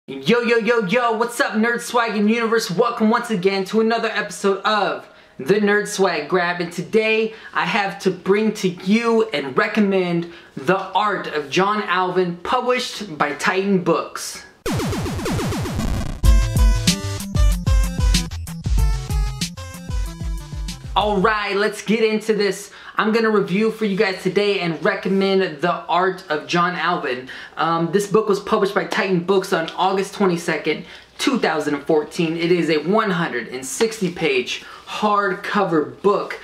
Yo, yo, yo, yo, what's up, Nerd Swag and Universe? Welcome once again to another episode of the Nerd Swag Grab. And today I have to bring to you and recommend The Art of John Alvin, published by Titan Books. Alright, let's get into this. I'm going to review for you guys today and recommend The Art of John Alvin. This book was published by Titan Books on August 22nd, 2014. It is a 160-page hardcover book.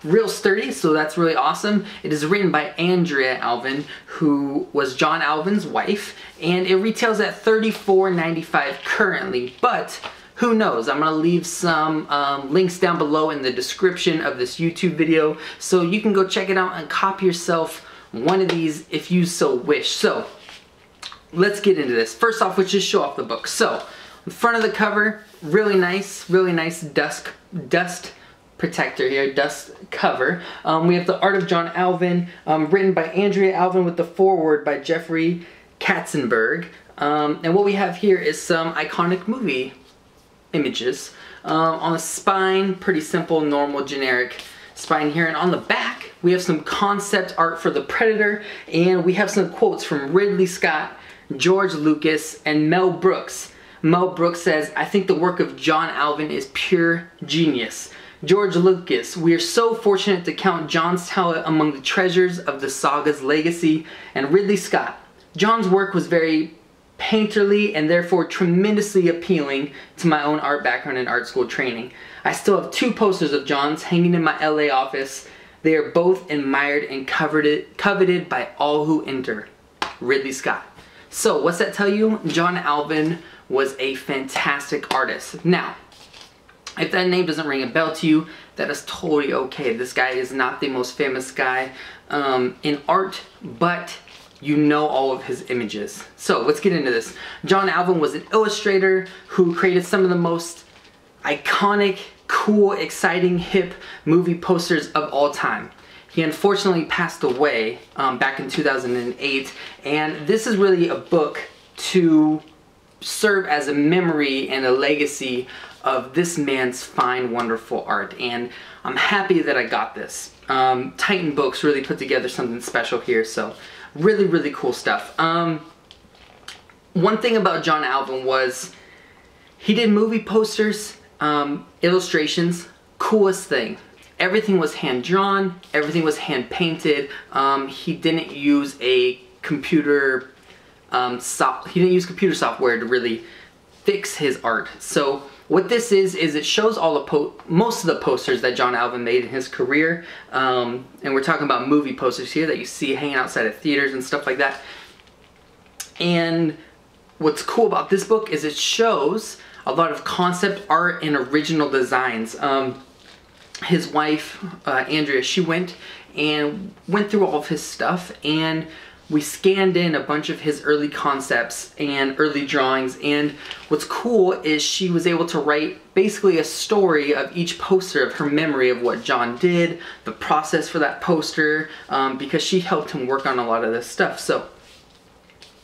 Real sturdy, so that's really awesome. It is written by Andrea Alvin, who was John Alvin's wife, and it retails at $34.95 currently, but who knows? I'm going to leave some links down below in the description of this YouTube video so you can go check it out and copy yourself one of these if you so wish. So, let's get into this. First off, let's just show off the book. So, the front of the cover, really nice dust protector here, dust cover. We have The Art of John Alvin, written by Andrea Alvin with the foreword by Jeffrey Katzenberg. And what we have here is some iconic movie images. On the spine, pretty simple, normal, generic spine here. And on the back, we have some concept art for The Predator, and we have some quotes from Ridley Scott, George Lucas, and Mel Brooks. Mel Brooks says, "I think the work of John Alvin is pure genius." George Lucas, "We are so fortunate to count John's talent among the treasures of the saga's legacy." And Ridley Scott, "John's work was very painterly and therefore tremendously appealing to my own art background and art school training. I still have 2 posters of John's hanging in my LA office. They are both admired and coveted by all who enter." Ridley Scott. So what's that tell you? John Alvin was a fantastic artist. Now, if that name doesn't ring a bell to you, that is totally okay. This guy is not the most famous guy in art, but you know all of his images. So let's get into this. John Alvin was an illustrator who created some of the most iconic, cool, exciting, hip movie posters of all time. He unfortunately passed away back in 2008, and this is really a book to serve as a memory and a legacy of this man's fine, wonderful art, and I'm happy that I got this. Titan Books really put together something special here, so really, really cool stuff. One thing about John Alvin was he did movie posters, illustrations, coolest thing. Everything was hand-drawn, everything was hand-painted. He didn't use a computer software to really fix his art. So what this is it shows all the most of the posters that John Alvin made in his career, and we're talking about movie posters here that you see hanging outside of theaters and stuff like that. And what's cool about this book is it shows a lot of concept art and original designs. His wife, Andrea, she went through all of his stuff, and we scanned in a bunch of his early concepts and early drawings, and what's cool is she was able to write basically a story of each poster, of her memory of what John did, the process for that poster, because she helped him work on a lot of this stuff. So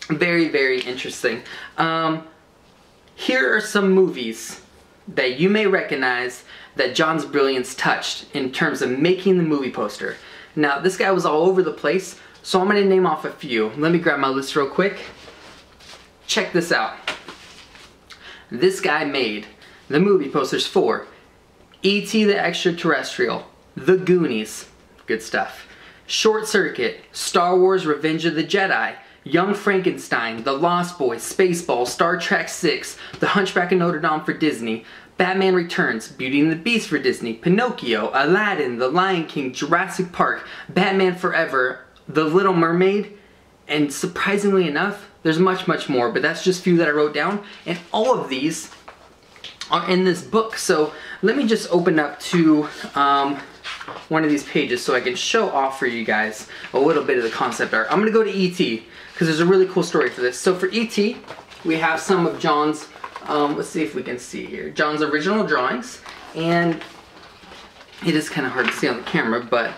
very, very interesting. Here are some movies that you may recognize that John's brilliance touched in terms of making the movie poster. Now, this guy was all over the place, so I'm going to name off a few. Let me grab my list real quick. Check this out. This guy made the movie posters for E.T. the Extraterrestrial, The Goonies, good stuff, Short Circuit, Star Wars Revenge of the Jedi, Young Frankenstein, The Lost Boys, Spaceballs, Star Trek VI, The Hunchback of Notre Dame for Disney, Batman Returns, Beauty and the Beast for Disney, Pinocchio, Aladdin, The Lion King, Jurassic Park, Batman Forever, The Little Mermaid, and surprisingly enough, there's much, much more, but that's just a few that I wrote down, and all of these are in this book. So let me just open up to one of these pages so I can show off for you guys a little bit of the concept art. I'm going to go to E.T. because there's a really cool story for this. So for E.T., we have some of John's, let's see if we can see here, John's original drawings, and it is kind of hard to see on the camera, but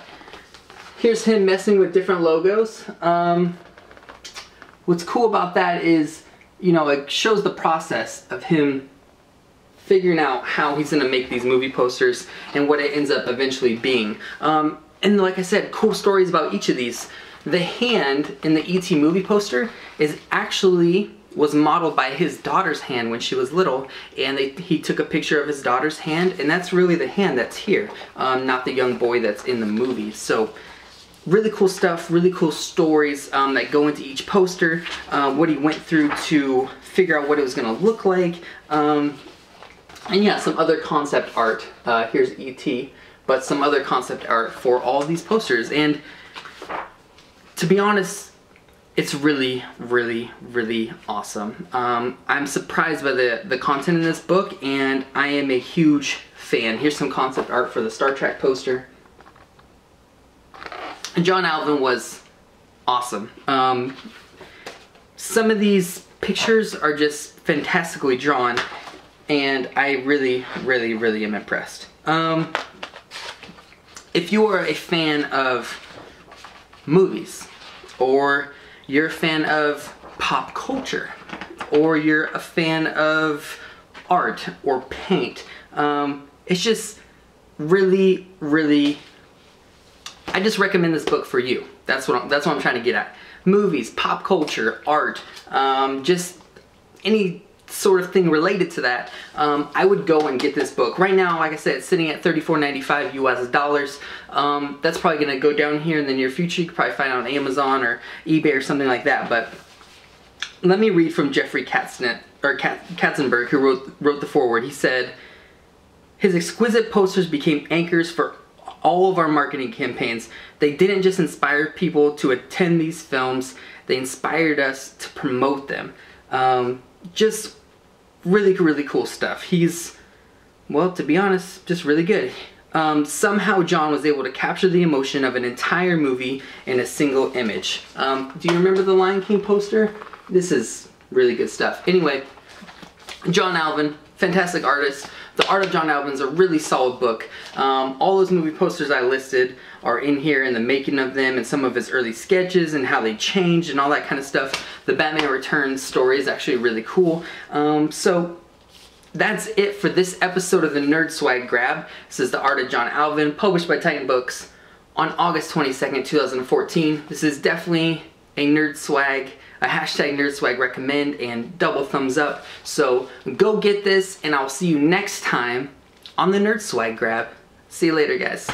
here's him messing with different logos. What's cool about that is you know, it shows the process of him figuring out how he's gonna make these movie posters and what it ends up eventually being. And like I said, cool stories about each of these. The hand in the E.T. movie poster was modeled by his daughter's hand when she was little, and he took a picture of his daughter's hand, and that's really the hand that's here, not the young boy that's in the movie. So really cool stuff, really cool stories that go into each poster, what he went through to figure out what it was gonna look like. And yeah, some other concept art. Here's E.T., but some other concept art for all of these posters. And to be honest, it's really, really, really awesome. I'm surprised by the content in this book, and I am a huge fan. Here's some concept art for the Star Trek poster. John Alvin was awesome. Some of these pictures are just fantastically drawn, and I really, really, really am impressed. If you are a fan of movies, or you're a fan of pop culture, or you're a fan of art or paint, it's just really, really, I just recommend this book for you. That's what I'm trying to get at. Movies, pop culture, art, just any sort of thing related to that, I would go and get this book. Right now, like I said, it's sitting at $34.95 US dollars. That's probably gonna go down here in the near future. You could probably find it on Amazon or eBay or something like that. But let me read from Jeffrey Katzenberg, who wrote the foreword. He said, "His exquisite posters became anchors for all of our marketing campaigns. They didn't just inspire people to attend these films, they inspired us to promote them." Just really, really cool stuff. He's, well, to be honest, just really good. Somehow John was able to capture the emotion of an entire movie in a single image. Do you remember the Lion King poster? This is really good stuff. Anyway, John Alvin, fantastic artist. The Art of John Alvin is a really solid book. All those movie posters I listed are in here, in the making of them, and some of his early sketches and how they changed and all that kind of stuff. The Batman Returns story is actually really cool. So that's it for this episode of the Nerd Swag Grab. This is The Art of John Alvin, published by Titan Books on August 22nd, 2014. This is definitely a Nerd Swag, a hashtag Nerd Swag recommend, and double thumbs up. So go get this, and I'll see you next time on the Nerd Swag Grab. See you later, guys.